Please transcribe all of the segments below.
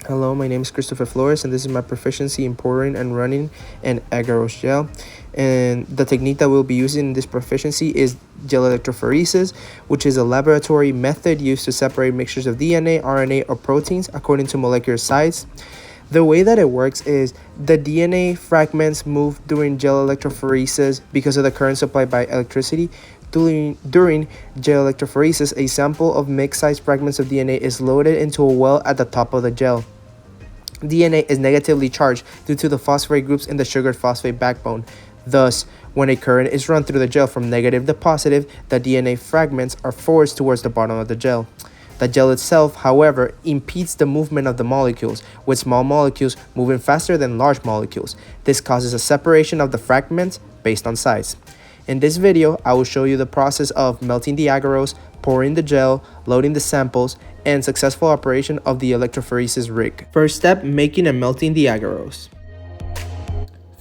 Hello, my name is Christopher Flores, and this is my proficiency in pouring and running an agarose gel. And the technique that we'll be using in this proficiency is gel electrophoresis, which is a laboratory method used to separate mixtures of DNA, RNA, or proteins according to molecular size. The way that it works is the DNA fragments move during gel electrophoresis because of the current supplied by electricity. During gel electrophoresis, a sample of mixed-sized fragments of DNA is loaded into a well at the top of the gel. DNA is negatively charged due to the phosphate groups in the sugar phosphate backbone. Thus, when a current is run through the gel from negative to positive, the DNA fragments are forced towards the bottom of the gel. The gel itself, however, impedes the movement of the molecules, with small molecules moving faster than large molecules. This causes a separation of the fragments based on size. In this video, I will show you the process of melting the agarose, pouring the gel, loading the samples, and successful operation of the electrophoresis rig. First step, making and melting the agarose.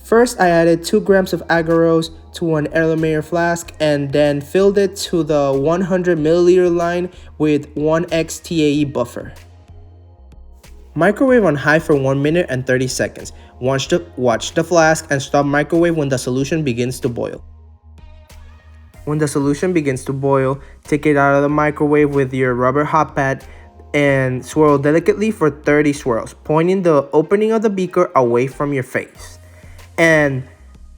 First, I added 2 grams of agarose to an Erlenmeyer flask and then filled it to the 100 milliliter line with 1x TAE buffer. Microwave on high for 1 minute and 30 seconds. Watch the flask and stop microwave when the solution begins to boil. When the solution begins to boil, take it out of the microwave with your rubber hot pad and swirl delicately for 30 swirls, pointing the opening of the beaker away from your face. And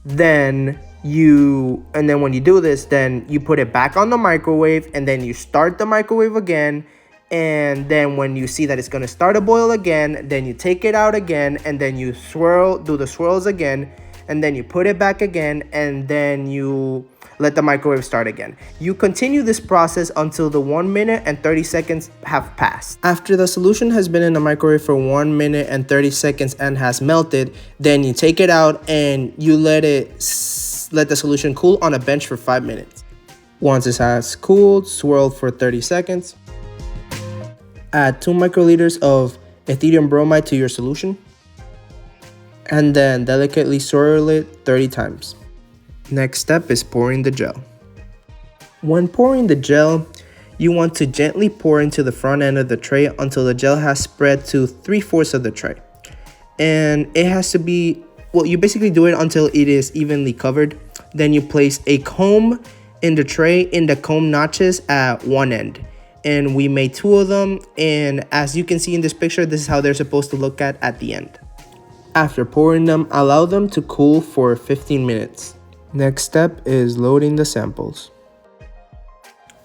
then when you do this, then you put it back on the microwave and then you start the microwave again. And then when you see that it's gonna start to boil again, then you take it out again and then you do the swirls again, and then you put it back again, and then you let the microwave start again. You continue this process until the 1 minute and 30 seconds have passed. After the solution has been in the microwave for 1 minute and 30 seconds and has melted, then you take it out and you let the solution cool on a bench for 5 minutes. Once it has cooled, swirl for 30 seconds. Add 2 microliters of ethidium bromide to your solution, and then delicately swirl it 30 times. Next step is pouring the gel. When pouring the gel, you want to gently pour into the front end of the tray until the gel has spread to 3/4 of the tray. And it has to be, you basically do it until it is evenly covered. Then you place a comb in the tray in the comb notches at one end. And we made 2 of them, and as you can see in this picture, this is how they're supposed to look at the end. After pouring them, allow them to cool for 15 minutes. Next step is loading the samples.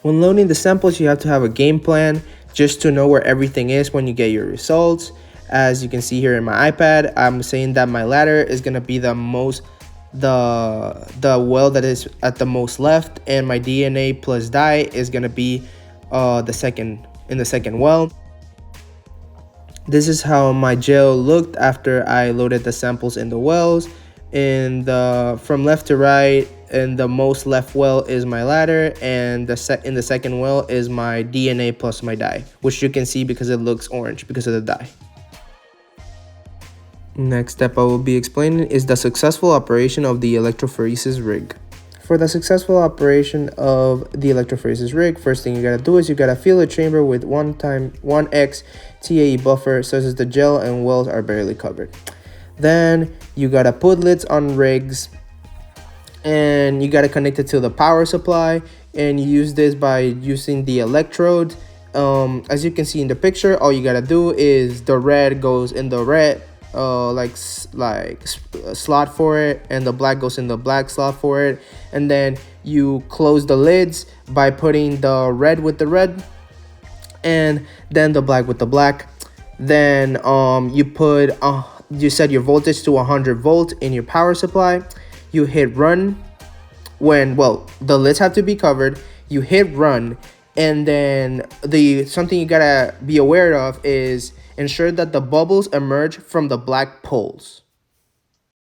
When loading the samples, you have to have a game plan just to know where everything is when you get your results. As you can see here in my iPad, I'm saying that my ladder is going to be the well that is at the most left, and my DNA plus dye is going to be the second well. This is how my gel looked after I loaded the samples in the wells. From left to right, and the most left well is my ladder, and in the second well is my DNA plus my dye, which you can see because it looks orange because of the dye. Next step I will be explaining is the successful operation of the electrophoresis rig. For the successful operation of the electrophoresis rig, first thing you gotta do is you gotta fill the chamber with 1x TAE buffer so that the gel and wells are barely covered. Then you gotta put lids on rigs, and you gotta connect it to the power supply, and you use this by using the electrode. As you can see in the picture, all you gotta do is the red goes in the red slot for it, and the black goes in the black slot for it, and then you close the lids by putting the red with the red and then the black with the black. Then you set your voltage to 100 volt in your power supply. You hit run when the lids have to be covered. You hit run, and then something you gotta be aware of is ensure that the bubbles emerge from the black poles.